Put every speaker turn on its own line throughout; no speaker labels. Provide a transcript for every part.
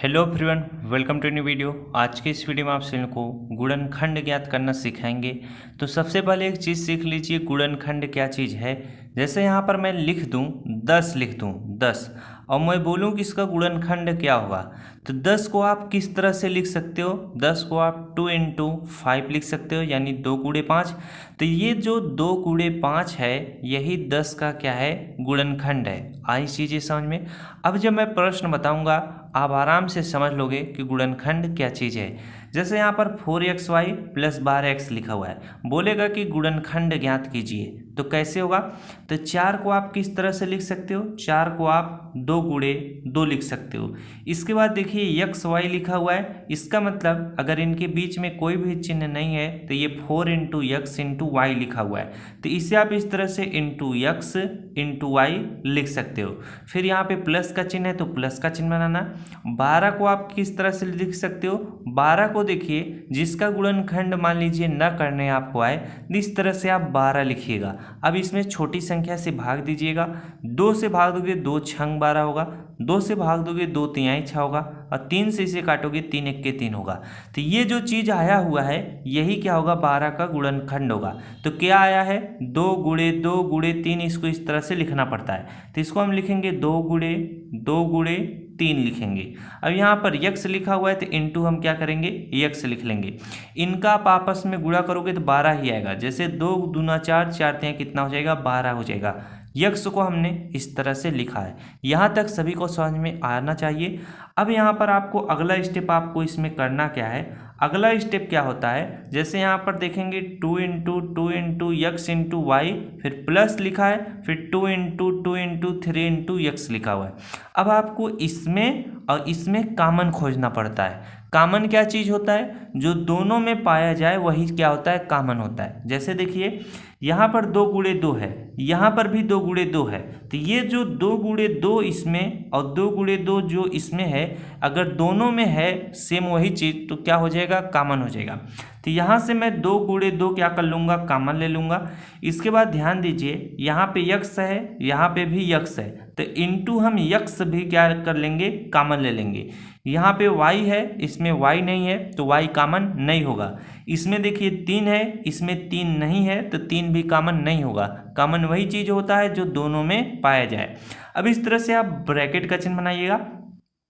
Hello everyone, welcome to new video. आज के इस वीडियो में आप सभी को गुणनखंड ज्ञात करना सिखाएंगे। तो सबसे पहले एक चीज़ सीख लीजिए, गुणनखंड क्या चीज़ है। जैसे यहाँ पर मैं लिख दूँ 10, लिख दूँ 10 और मैं बोलूँ कि इसका गुणनखंड क्या होगा, तो 10 को आप किस तरह से लिख सकते हो। 10 को आप 2 इंटू 5 लिख सकते हो, यानी 2 गुणे 5। तो ये जो 2 गुणे 5 है, यही 10 का क्या है, गुणनखंड है। आई चीज़ें समझ में। अब जब मैं प्रश्न बताऊंगा आप आराम से समझ लोगे कि गुणनखंड क्या चीज़ है। जैसे यहाँ पर 4xy प्लस 12x लिखा हुआ है, बोलेगा कि गुणनखंड ज्ञात कीजिए। तो कैसे होगा, तो 4 को आप किस तरह से लिख सकते हो, 4 को आप 2 गुणे 2 लिख सकते हो। इसके बाद देखिए xy लिखा हुआ है, इसका मतलब अगर इनके बीच में कोई भी चिन्ह नहीं है तो ये 4 इंटू एक्स इंटू वाई लिखा हुआ है, तो इसे आप इस तरह से इंटू एक्स इंटू वाई लिख सकते हो। फिर यहाँ पे प्लस का चिन्ह है तो प्लस का चिन्ह बनाना। 12 को आप किस तरह से लिख सकते हो, 12 को देखिए जिसका गुणनखंड मान लीजिए न करने आपको आए, इस तरह से आप 12 लिखिएगा। अब इसमें छोटी संख्या से भाग दीजिएगा, 2 से भाग दोगे 2 छंग 12 होगा, 2 से भाग दोगे 2 तिहाई 6 होगा, और 3 से इसे काटोगे 3 एक के 3 होगा। तो ये जो चीज़ आया हुआ है यही क्या होगा, 12 का गुणनखंड होगा। तो क्या आया है, 2 गुणे 2 गुणे 3, इसको इस तरह से लिखना पड़ता है। तो इसको हम लिखेंगे 2 गुणे 2 गुणे 3 लिखेंगे। अब यहाँ पर यक्स लिखा हुआ है तो इंटू हम क्या करेंगे, यक्स लिख लेंगे। इनका आप आपस में गुणा करोगे तो 12 ही आएगा। जैसे 2 दूना 4, 4 तिहाई कितना हो जाएगा, 12 हो जाएगा। यक्स को हमने इस तरह से लिखा है। यहाँ तक सभी को समझ में आना चाहिए। अब यहाँ पर आपको अगला स्टेप आपको इसमें करना क्या है, अगला स्टेप क्या होता है, जैसे यहाँ पर देखेंगे 2 इंटू यक्स इंटू वाई, फिर प्लस लिखा है, फिर 2 इंटू 3 इंटू यक्स लिखा हुआ है। अब आपको इसमें और इसमें कॉमन खोजना पड़ता है। कॉमन क्या चीज़ होता है, जो दोनों में पाया जाए वही क्या होता है, कॉमन होता है। जैसे देखिए यहाँ पर 2 गुणे 2 है, यहाँ पर भी 2 गुणे 2 है, तो ये जो 2 गुणे 2 इसमें और 2 गुणे 2 जो इसमें है, अगर दोनों में है सेम वही चीज़ तो क्या हो जाएगा, कॉमन हो जाएगा। तो यहाँ से मैं 2 गुणे 2 क्या कर लूँगा, कॉमन ले लूँगा। इसके बाद ध्यान दीजिए यहाँ पे यक्स है, यहाँ पे भी यक्स है, तो इंटू हम यक्स भी क्या कर लेंगे, कॉमन ले लेंगे। यहाँ पे y है, इसमें y नहीं है तो y कॉमन नहीं होगा। इसमें देखिए 3 है, इसमें 3 नहीं है तो 3 भी कॉमन नहीं होगा। कॉमन वही चीज़ होता है जो दोनों में पाया जाए। अब इस तरह से आप ब्रैकेट का चिन्ह बनाइएगा।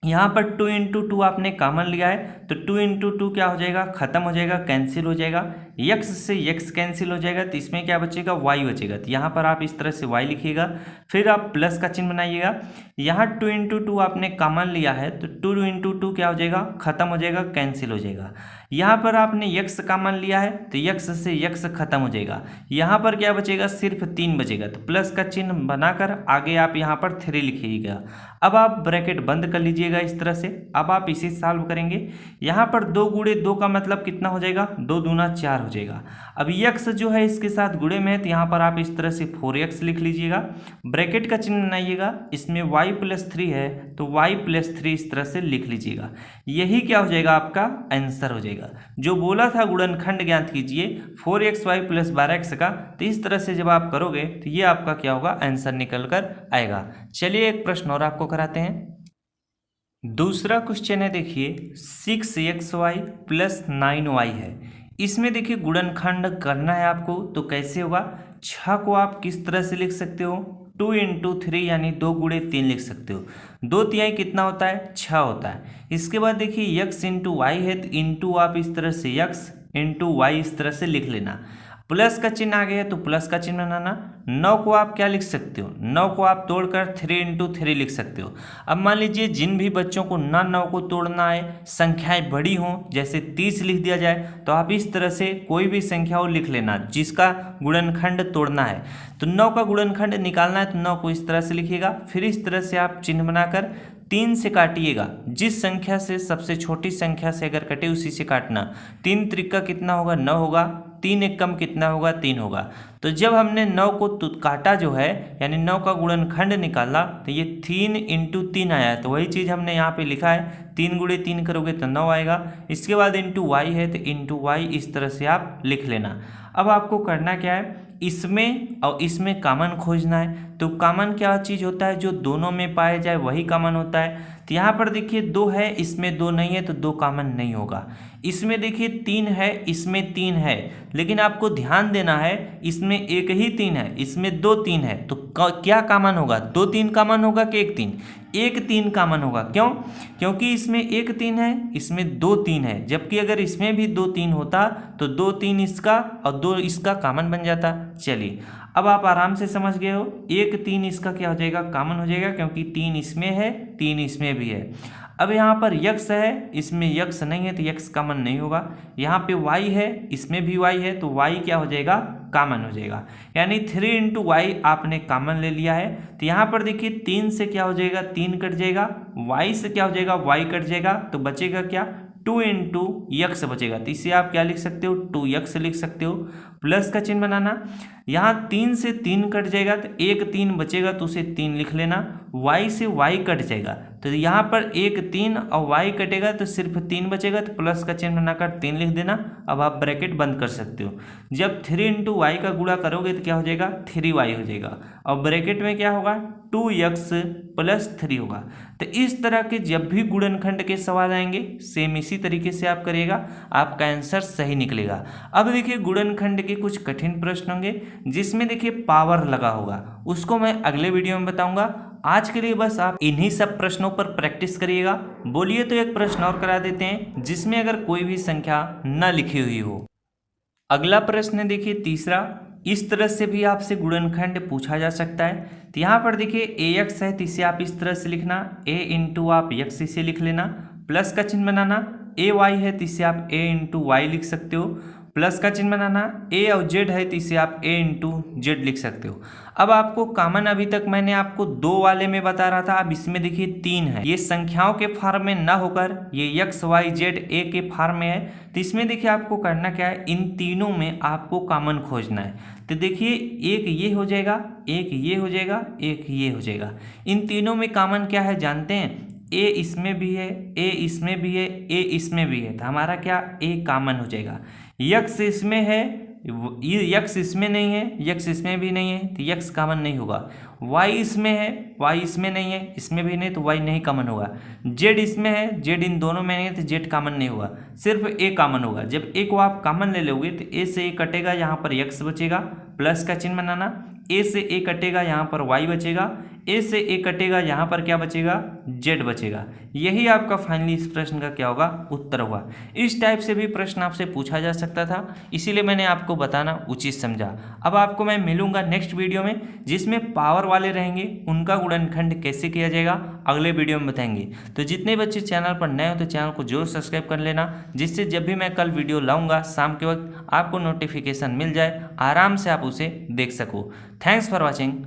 यहाँ पर 2 इंटू 2 आपने कॉमन लिया है तो 2 इंटू 2 क्या हो जाएगा, खत्म हो जाएगा, कैंसिल हो जाएगा। यक्स से यक्स कैंसिल हो जाएगा तो इसमें क्या बचेगा, वाई बचेगा। तो यहाँ पर आप इस तरह से वाई लिखिएगा, फिर आप प्लस का चिन्ह बनाइएगा। यहाँ 2 इंटू 2 आपने कॉमन लिया है तो 2 इंटू 2 क्या हो जाएगा, खत्म हो जाएगा, कैंसिल हो जाएगा। यहाँ पर आपने यक्स कॉमन लिया है तो यक्स से यक्स खत्म हो जाएगा। यहाँ पर क्या बचेगा, सिर्फ 3 बचेगा। तो प्लस का चिन्ह बनाकर आगे आप यहाँ पर 3 लिखिएगा। अब आप ब्रैकेट बंद कर लीजिएगा इस तरह से। अब आप इसे सॉल्व करेंगे। यहाँ पर 2 गुणे 2 का मतलब कितना हो जाएगा, 2 दूना 4 हो जाएगा। अब यक्स जो है इसके साथ गुणे में है तो यहाँ पर आप इस तरह से 4x लिख लीजिएगा, ब्रैकेट का चिन्ह बनाइएगा। इसमें y प्लस 3 है तो y प्लस 3 इस तरह से लिख लीजिएगा। यही क्या हो जाएगा, आपका आंसर हो जाएगा। जो बोला था गुणनखंड ज्ञात कीजिए 4xy प्लस 12x का, तो इस तरह से जब आप करोगे तो ये आपका क्या होगा, आंसर निकल कर आएगा। चलिए एक प्रश्न और आपको कराते हैं। दूसरा क्वेश्चन है, देखिए 6xy प्लस 9y है। इसमें देखिए गुणनखंड करना है आपको, तो कैसे होगा। 6 को आप किस तरह से लिख सकते हो, 2 इंटू 3 यानी 2 गुणे 3 लिख सकते हो। 2 तिहाई कितना होता है, 6 होता है। इसके बाद देखिए यक्स इंटू वाई है तो इंटू आप इस तरह से यक्स इंटू वाई इस तरह से लिख लेना। प्लस का चिन्ह आ गया है तो प्लस का चिन्ह बनाना। 9 को आप क्या लिख सकते हो, 9 को आप तोड़कर 3 इंटू 3 लिख सकते हो। अब मान लीजिए जिन भी बच्चों को 9 को तोड़ना है, संख्याएं बड़ी हों, जैसे 30 लिख दिया जाए, तो आप इस तरह से कोई भी संख्या हो लिख लेना जिसका गुणनखंड तोड़ना है। तो 9 का गुणनखंड निकालना है तो 9 को इस तरह से लिखिएगा। फिर इस तरह से आप चिन्ह बनाकर 3 से काटिएगा। जिस संख्या से सबसे छोटी संख्या से अगर कटे उसी से काटना। 3 त्रिका कितना होगा, 9 होगा। 3 एक कम कितना होगा, 3 होगा। तो जब हमने 9 को काटा जो है, यानी 9 का गुणनखंड निकाला, तो ये 3 इंटू 3 आया है। तो वही चीज़ हमने यहाँ पे लिखा है, 3 गुणे 3 करोगे तो 9 आएगा। इसके बाद इंटू वाई है तो इंटू वाई इस तरह से आप लिख लेना। अब आपको करना क्या है, इसमें और इसमें कॉमन खोजना है। तो कॉमन क्या चीज़ होता है, जो दोनों में पाया जाए वही कॉमन होता है। तो यहाँ पर देखिए 2 है, इसमें 2 नहीं है तो 2 कॉमन नहीं होगा। इसमें देखिए 3 है, इसमें 3 है, लेकिन आपको ध्यान देना है इसमें एक ही 3 है, इसमें 2 3 है, तो क्या कॉमन होगा? 2 3 कॉमन होगा कि 1 3? 1 3 कॉमन होगा। क्यों? क्योंकि इसमें 1 3 है, इसमें 2 3 है, जबकि अगर इसमें भी 2 3 होता तो 2 3 इसका और 2 इसका कॉमन बन जाता। चलिए अब आप आराम से समझ गए हो, 1 3 इसका क्या हो जाएगा? कॉमन हो जाएगा, क्योंकि 3 इसमें है, 3 इसमें भी है। अब यहाँ पर यक्स है, इसमें यक्स नहीं है तो यक्स कॉमन नहीं होगा। यहाँ पे वाई है, इसमें भी वाई है, तो वाई क्या हो जाएगा? कॉमन हो जाएगा। यानी 3 इंटू वाई आपने कॉमन ले लिया है। तो यहाँ पर देखिए 3 से क्या हो जाएगा? 3 कट जाएगा, वाई से क्या हो जाएगा? वाई कट जाएगा, तो बचेगा क्या? 2 इंटू यक्स बचेगा। तो इसे आप क्या लिख सकते हो? 2 यक्स लिख सकते हो। प्लस का चिन्ह बनाना, यहाँ 3 से 3 कट जाएगा तो 1 3 बचेगा, तो उसे 3 लिख लेना। y से y कट जाएगा, तो यहाँ पर 1 3 और y कटेगा तो सिर्फ 3 बचेगा, तो प्लस का चिन्ह बनाकर 3 लिख देना। अब आप ब्रैकेट बंद कर सकते हो। जब 3 इंटू वाई का गुणा करोगे तो क्या हो जाएगा? 3y हो जाएगा, और ब्रैकेट में क्या होगा? 2x प्लस 3 होगा। तो इस तरह के जब भी गुणनखंड के सवाल आएंगे सेम इसी तरीके से आप करिएगा, आपका आंसर सही निकलेगा। अब देखिए गुणनखंड के कुछ कठिन प्रश्न होंगे जिसमें देखिए पावर लगा होगा, उसको मैं अगले वीडियो में बताऊंगा। आज के लिए बस आप इन्हीं सब प्रश्नों पर प्रैक्टिस करिएगा। बोलिए तो एक प्रश्न और करा देते हैं जिसमें अगर कोई भी संख्या न लिखी हुई हो। अगला प्रश्न देखिए तीसरा, इस तरह से भी आपसे गुणनखंड पूछा जा सकता है। तो यहाँ पर देखिए ax है, तो इसे आप इस तरह से लिखना, a इंटू आप x इसे लिख लेना, प्लस का चिन्ह बनाना। ay है तो इसे आप a इंटू वाई लिख सकते हो, प्लस का चिन्ह बनाना। a और z है तो इसे आप a इंटू जेड लिख सकते हो। अब आपको कॉमन अभी तक मैंने आपको 2 वाले में बता रहा था, अब इसमें देखिए 3 है। ये संख्याओं के फॉर्म में ना होकर ये x y z a के फॉर्म में है। तो इसमें देखिए आपको करना क्या है? इन तीनों में आपको कॉमन खोजना है। तो देखिए एक ये हो जाएगा, एक ये हो जाएगा, एक ये हो जाएगा। इन तीनों में कॉमन क्या है जानते हैं? a इसमें भी है, a इसमें भी है, a इसमें भी है, तो हमारा क्या? a कॉमन हो जाएगा। यक्स इसमें है, यक्स इसमें नहीं है, यक्स इसमें भी नहीं है, तो यक्स कॉमन नहीं होगा। y इसमें है, y इसमें नहीं है, इसमें भी नहीं, तो y नहीं कॉमन होगा। z इसमें है, z इन दोनों में नहीं है, तो z कॉमन नहीं होगा, सिर्फ a कॉमन होगा। जब a को आप कॉमन ले लोगे तो a से a कटेगा, यहाँ पर x बचेगा, प्लस का चिन्ह बनाना। a से a कटेगा, यहाँ पर y बचेगा, a से a कटेगा, यहाँ पर क्या बचेगा? z बचेगा। यही आपका फाइनली इस प्रश्न का क्या होगा? उत्तर होगा। इस टाइप से भी प्रश्न आपसे पूछा जा सकता था, इसीलिए मैंने आपको बताना उचित समझा। अब आपको मैं मिलूंगा नेक्स्ट वीडियो में जिसमें पावर वाले रहेंगे, उनका गुणनखंड कैसे किया जाएगा अगले वीडियो में बताएंगे। तो जितने बच्चे चैनल पर नए हो तो चैनल को जरूर सब्सक्राइब कर लेना, जिससे जब भी मैं कल वीडियो लाऊंगा शाम के वक्त आपको नोटिफिकेशन मिल जाए, आराम से आप उसे देख सको। Thanks for watching.